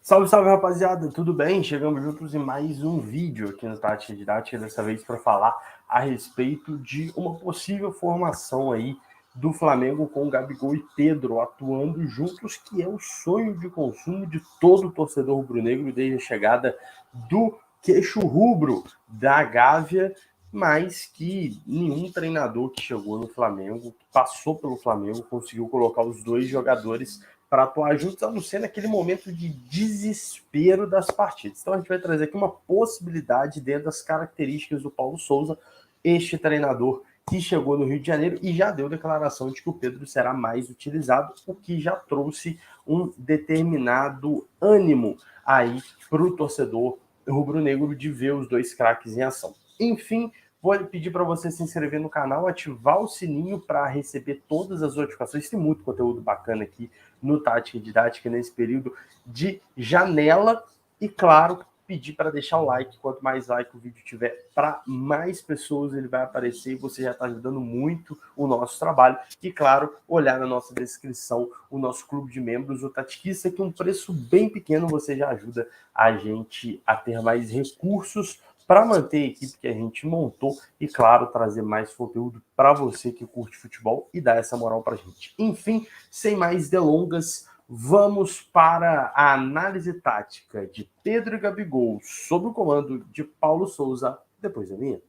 Salve, salve, rapaziada, tudo bem? Chegamos juntos em mais um vídeo aqui no Tática Didática, dessa vez para falar a respeito de uma possível formação aí do Flamengo com Gabigol e Pedro atuando juntos, que é o sonho de consumo de todo torcedor rubro-negro desde a chegada do queixo rubro da Gávea, mas que nenhum treinador que chegou no Flamengo, que passou pelo Flamengo, conseguiu colocar os dois jogadores para atuar juntos, a não ser naquele momento de desespero das partidas. Então a gente vai trazer aqui uma possibilidade dentro das características do Paulo Souza, este treinador que chegou no Rio de Janeiro e já deu declaração de que o Pedro será mais utilizado, o que já trouxe um determinado ânimo aí para o torcedor rubro-negro de ver os dois craques em ação. Enfim, vou pedir para você se inscrever no canal, ativar o sininho para receber todas as notificações. Tem muito conteúdo bacana aqui no Tática Didática nesse período de janela. E, claro, pedir para deixar o like. Quanto mais like o vídeo tiver, para mais pessoas ele vai aparecer. E você já está ajudando muito o nosso trabalho. E, claro, olhar na nossa descrição o nosso clube de membros, o Tatiquista, que é um preço bem pequeno. Você já ajuda a gente a ter mais recursos para manter a equipe que a gente montou e, claro, trazer mais conteúdo para você que curte futebol e dar essa moral para a gente. Enfim, sem mais delongas, vamos para a análise tática de Pedro e Gabigol sob o comando de Paulo Souza, depois da vinheta.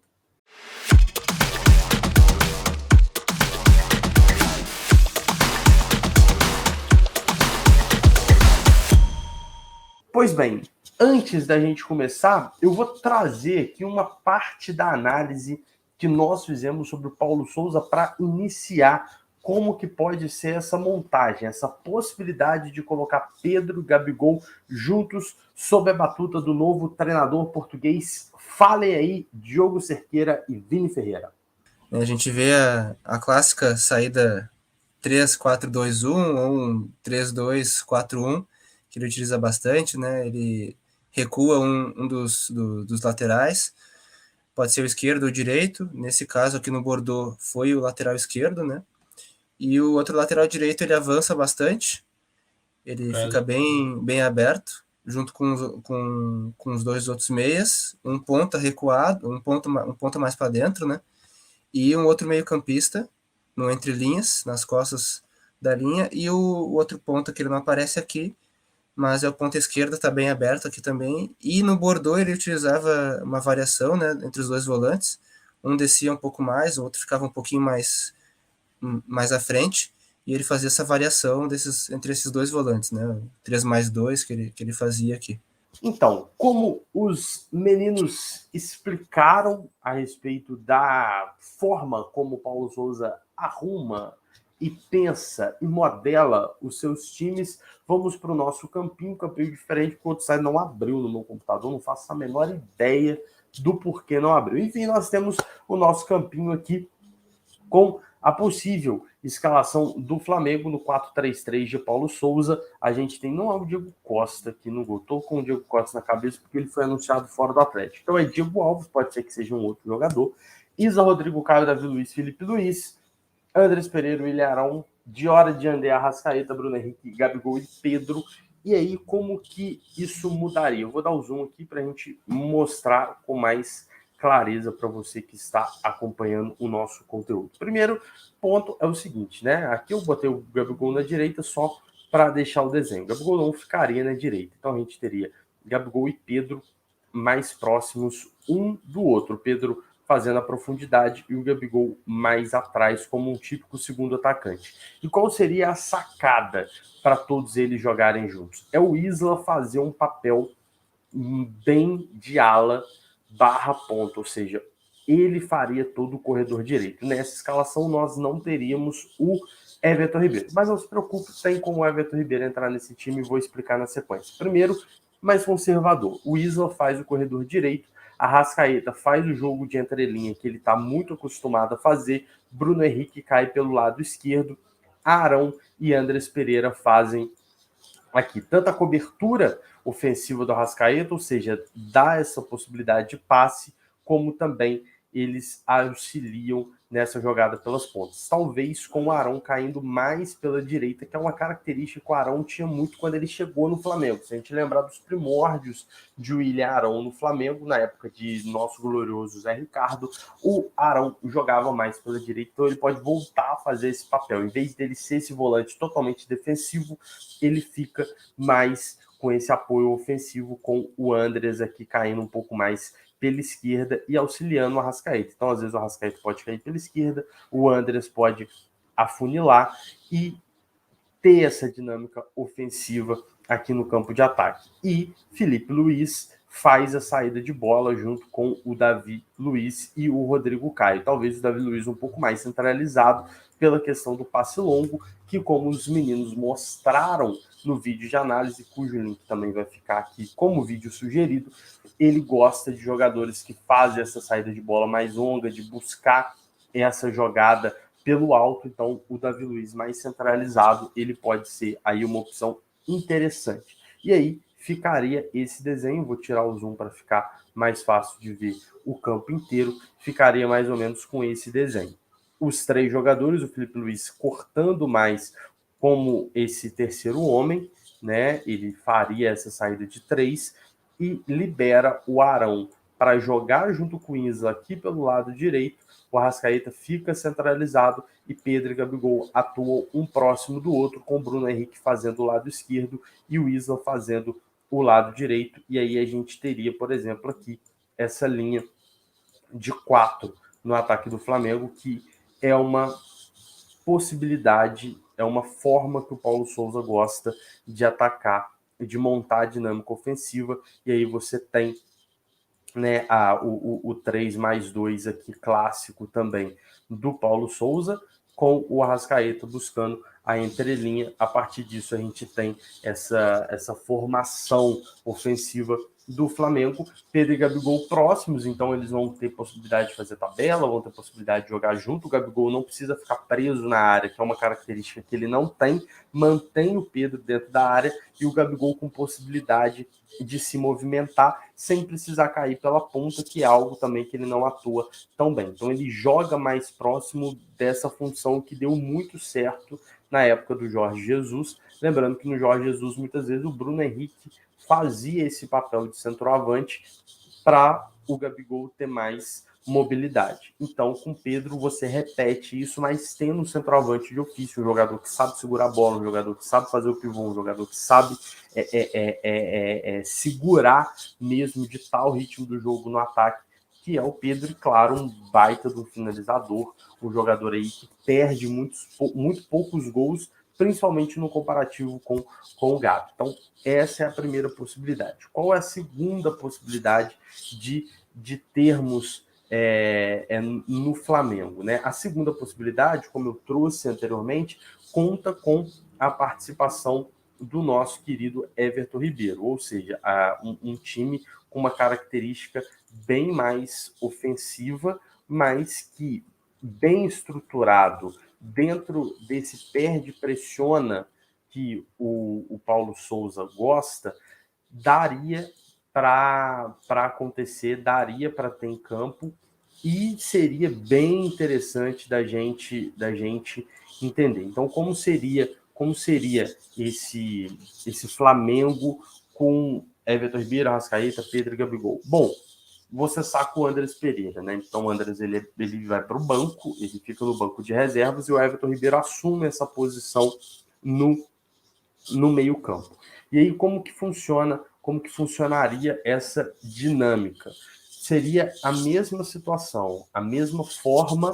Pois bem, antes da gente começar, eu vou trazer aqui uma parte da análise que nós fizemos sobre o Paulo Souza para iniciar como que pode ser essa montagem, essa possibilidade de colocar Pedro e Gabigol juntos sob a batuta do novo treinador português. Falem aí, Diogo Cerqueira e Vini Ferreira. A gente vê a clássica saída 3-4-2-1 ou um 3-2-4-1, que ele utiliza bastante, né? Ele recua um dos laterais, pode ser o esquerdo ou o direito. Nesse caso aqui no Bordeaux foi o lateral esquerdo, né? E o outro lateral direito ele avança bastante, ele fica bem aberto, junto com os dois outros meias, um ponta recuado, um ponta mais para dentro, né? E um outro meio-campista no entre linhas, nas costas da linha, e o outro ponta que ele não aparece aqui, mas é o ponta esquerda, está bem aberto aqui também. E no Bordeaux ele utilizava uma variação, né, entre os dois volantes, um descia um pouco mais, o outro ficava um pouquinho mais à frente, e ele fazia essa variação entre esses dois volantes, né, 3+2 que ele fazia aqui. Então, como os meninos explicaram a respeito da forma como o Paulo Souza arruma e pensa e modela os seus times, vamos para o nosso campinho diferente, porque o outro site não abriu no meu computador, não faço a menor ideia do porquê não abriu. Enfim, nós temos o nosso campinho aqui com a possível escalação do Flamengo no 4-3-3 de Paulo Souza. A gente tem, não é o Diego Costa aqui no gol, estou com o Diego Costa na cabeça porque ele foi anunciado fora do Atlético. Então é Diego Alves, pode ser que seja um outro jogador. Isa, Rodrigo Caio, Davi Luiz, Felipe Luiz, Andrés Pereira, William Arão, Diora de André, Arrascaeta, Bruno Henrique, Gabigol e Pedro. E aí, como que isso mudaria? Eu vou dar o zoom aqui para a gente mostrar com mais clareza para você que está acompanhando o nosso conteúdo. Primeiro ponto é o seguinte, né? Aqui eu botei o Gabigol na direita só para deixar o desenho. O Gabigol não ficaria na direita. Então a gente teria Gabigol e Pedro mais próximos um do outro. Pedro fazendo a profundidade e o Gabigol mais atrás como um típico segundo atacante. E qual seria a sacada para todos eles jogarem juntos? É o Isla fazer um papel bem de ala barra ponta, ou seja, ele faria todo o corredor direito. Nessa escalação nós não teríamos o Everton Ribeiro, mas não se preocupe, tem como o Everton Ribeiro entrar nesse time e vou explicar na sequência. Primeiro, mais conservador, o Isla faz o corredor direito, a Arrascaeta faz o jogo de entrelinha que ele está muito acostumado a fazer, Bruno Henrique cai pelo lado esquerdo, Arão e Andrés Pereira fazem aqui tanto a cobertura ofensiva do Arrascaeta, ou seja, dá essa possibilidade de passe, como também eles auxiliam nessa jogada pelas pontas. Talvez com o Arão caindo mais pela direita, que é uma característica que o Arão tinha muito quando ele chegou no Flamengo. Se a gente lembrar dos primórdios de William Arão no Flamengo, na época de nosso glorioso Zé Ricardo, o Arão jogava mais pela direita, então ele pode voltar a fazer esse papel. Em vez dele ser esse volante totalmente defensivo, ele fica mais com esse apoio ofensivo, com o Andrés aqui caindo um pouco mais pela esquerda e auxiliando o Arrascaeta. Então, às vezes, o Arrascaeta pode cair pela esquerda, o Andrés pode afunilar e ter essa dinâmica ofensiva aqui no campo de ataque. E Felipe Luiz faz a saída de bola junto com o Davi Luiz e o Rodrigo Caio. Talvez o Davi Luiz um pouco mais centralizado pela questão do passe longo, que como os meninos mostraram no vídeo de análise, cujo link também vai ficar aqui como vídeo sugerido, ele gosta de jogadores que fazem essa saída de bola mais longa, de buscar essa jogada pelo alto. Então o Davi Luiz mais centralizado, ele pode ser aí uma opção interessante. E aí ficaria esse desenho, vou tirar o zoom para ficar mais fácil de ver o campo inteiro, ficaria mais ou menos com esse desenho. Os três jogadores, o Felipe Luiz cortando mais como esse terceiro homem, né? Ele faria essa saída de 3 e libera o Arão para jogar junto com o Isla aqui pelo lado direito. O Arrascaeta fica centralizado e Pedro e Gabigol atuam um próximo do outro, com o Bruno Henrique fazendo o lado esquerdo e o Isla fazendo o lado direito. E aí a gente teria, por exemplo, aqui essa linha de 4 no ataque do Flamengo, que é uma possibilidade, é uma forma que o Paulo Souza gosta de atacar, de montar a dinâmica ofensiva. E aí você tem, né, o 3+2 aqui, clássico também, do Paulo Souza, com o Arrascaeta buscando a entrelinha. A partir disso, a gente tem essa formação ofensiva do Flamengo. Pedro e Gabigol próximos, então eles vão ter possibilidade de fazer tabela, vão ter possibilidade de jogar junto. O Gabigol não precisa ficar preso na área, que é uma característica que ele não tem, mantém o Pedro dentro da área e o Gabigol com possibilidade de se movimentar sem precisar cair pela ponta, que é algo também que ele não atua tão bem. Então ele joga mais próximo dessa função que deu muito certo na época do Jorge Jesus. Lembrando que no Jorge Jesus, muitas vezes, o Bruno Henrique fazia esse papel de centroavante para o Gabigol ter mais mobilidade. Então, com Pedro, você repete isso, mas tendo um centroavante de ofício, um jogador que sabe segurar a bola, um jogador que sabe fazer o pivô, um jogador que sabe segurar mesmo, ditar o ritmo do jogo no ataque, que é o Pedro, e claro, um baita do finalizador, um jogador aí que perde muito poucos gols, principalmente no comparativo com o Gabi. Então, essa é a primeira possibilidade. Qual é a segunda possibilidade de termos no Flamengo, né? A segunda possibilidade, como eu trouxe anteriormente, conta com a participação do nosso querido Everton Ribeiro, ou seja, um time com uma característica bem mais ofensiva, mas que, bem estruturado, dentro desse perde-pressiona que o Paulo Souza gosta, daria para acontecer, daria para ter em campo, e seria bem interessante da gente entender. Então, como seria esse Flamengo com Everton Ribeiro, Arrascaeta, Pedro e Gabigol? Bom, você saca o Andrés Pereira, né? Então o Andrés ele vai para o banco, ele fica no banco de reservas e o Everton Ribeiro assume essa posição no meio-campo. E aí como que funcionaria essa dinâmica? Seria a mesma situação, a mesma forma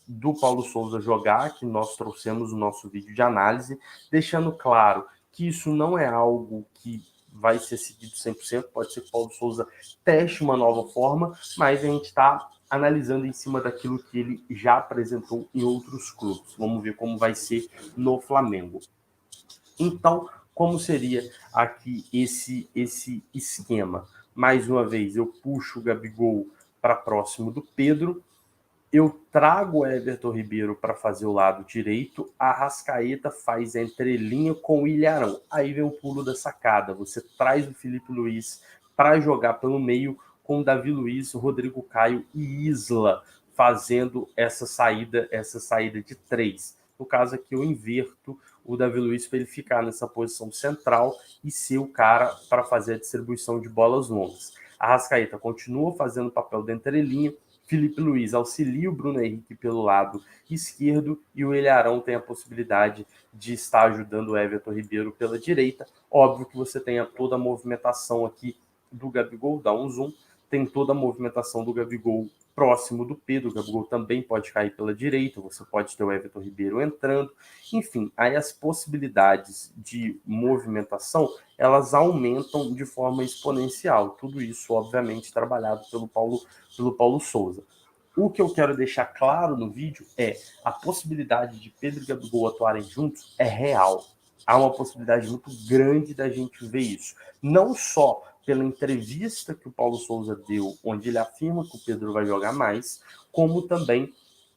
do Paulo Souza jogar, que nós trouxemos no nosso vídeo de análise, deixando claro que isso não é algo que vai ser seguido 100%, pode ser que o Paulo Souza teste uma nova forma, mas a gente está analisando em cima daquilo que ele já apresentou em outros clubes. Vamos ver como vai ser no Flamengo. Então, como seria aqui esse esquema? Mais uma vez, eu puxo o Gabigol para próximo do Pedro, eu trago o Everton Ribeiro para fazer o lado direito, a Arrascaeta faz a entrelinha com o Ilharão. Aí vem o pulo da sacada, você traz o Felipe Luiz para jogar pelo meio com o Davi Luiz, Rodrigo Caio e Isla fazendo essa saída de 3. No caso aqui, eu inverto o Davi Luiz para ele ficar nessa posição central e ser o cara para fazer a distribuição de bolas longas. A Arrascaeta continua fazendo o papel da entrelinha, Felipe Luiz auxilia o Bruno Henrique pelo lado esquerdo e o Ilharão tem a possibilidade de estar ajudando o Everton Ribeiro pela direita. Óbvio que você tem toda a movimentação aqui do Gabigol, dá um zoom, tem toda a movimentação do Gabigol próximo do Pedro. O Gabigol também pode cair pela direita, você pode ter o Everton Ribeiro entrando. Enfim, aí as possibilidades de movimentação, elas aumentam de forma exponencial. Tudo isso, obviamente, trabalhado pelo Paulo Souza. O que eu quero deixar claro no vídeo é a possibilidade de Pedro e Gabigol atuarem juntos é real. Há uma possibilidade muito grande da gente ver isso. Não só pela entrevista que o Paulo Souza deu, onde ele afirma que o Pedro vai jogar mais, como também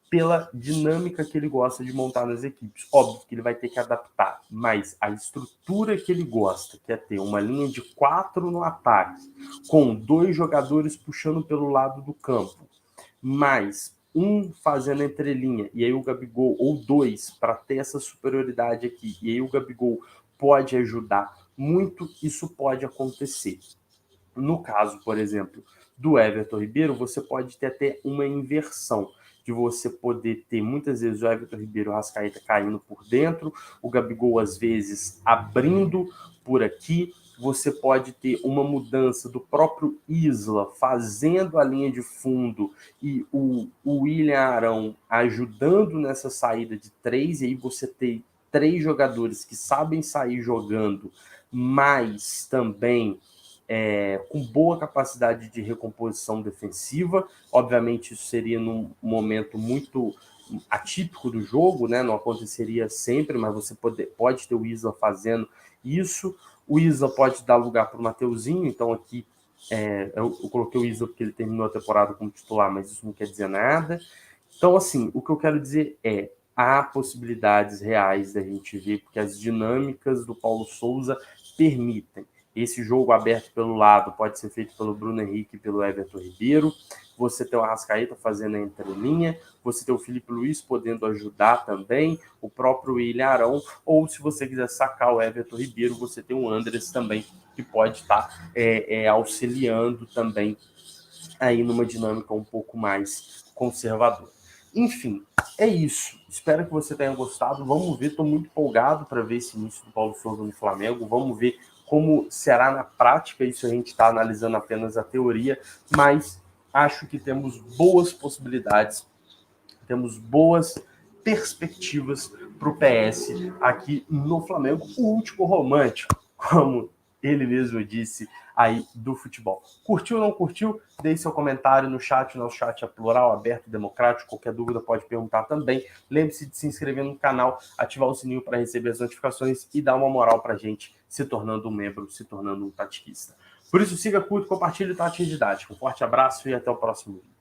pela dinâmica que ele gosta de montar nas equipes. Óbvio que ele vai ter que adaptar, mas a estrutura que ele gosta, que é ter uma linha de 4 no ataque, com 2 jogadores puxando pelo lado do campo, mais um fazendo entrelinha, e aí o Gabigol, ou 2, para ter essa superioridade aqui, e aí o Gabigol pode ajudar muito, isso pode acontecer. No caso, por exemplo, do Everton Ribeiro, você pode ter até uma inversão, de você poder ter muitas vezes o Everton Ribeiro e o Arrascaeta caindo por dentro, o Gabigol às vezes abrindo por aqui, você pode ter uma mudança do próprio Isla fazendo a linha de fundo e o William Arão ajudando nessa saída de 3, e aí você tem 3 jogadores que sabem sair jogando, mas também com boa capacidade de recomposição defensiva. Obviamente, isso seria num momento muito atípico do jogo, né? Não aconteceria sempre, mas você pode ter o Isla fazendo isso. O Isla pode dar lugar para o Mateuzinho, então aqui eu coloquei o Isla porque ele terminou a temporada como titular, mas isso não quer dizer nada. Então, assim, o que eu quero dizer é há possibilidades reais da gente ver, porque as dinâmicas do Paulo Souza permitem. Esse jogo aberto pelo lado pode ser feito pelo Bruno Henrique e pelo Everton Ribeiro. Você tem o Arrascaeta fazendo a entrelinha, você tem o Felipe Luiz podendo ajudar também, o próprio William Arão, ou se você quiser sacar o Everton Ribeiro, você tem o Andrés também, que pode estar auxiliando também aí numa dinâmica um pouco mais conservadora. Enfim, é isso. Espero que você tenha gostado. Vamos ver, estou muito empolgado para ver esse início do Paulo Souza no Flamengo. Vamos ver como será na prática. Isso a gente está analisando apenas a teoria, mas acho que temos boas possibilidades, temos boas perspectivas para o PS aqui no Flamengo. O último romântico, como ele mesmo disse aí, do futebol. Curtiu ou não curtiu? Deixe seu comentário no chat. Nosso chat é plural, aberto, democrático. Qualquer dúvida pode perguntar também. Lembre-se de se inscrever no canal, ativar o sininho para receber as notificações e dar uma moral para a gente, se tornando um membro, se tornando um tatiquista. Por isso, siga, curta, compartilhe o Tati Didático. Um forte abraço e até o próximo vídeo.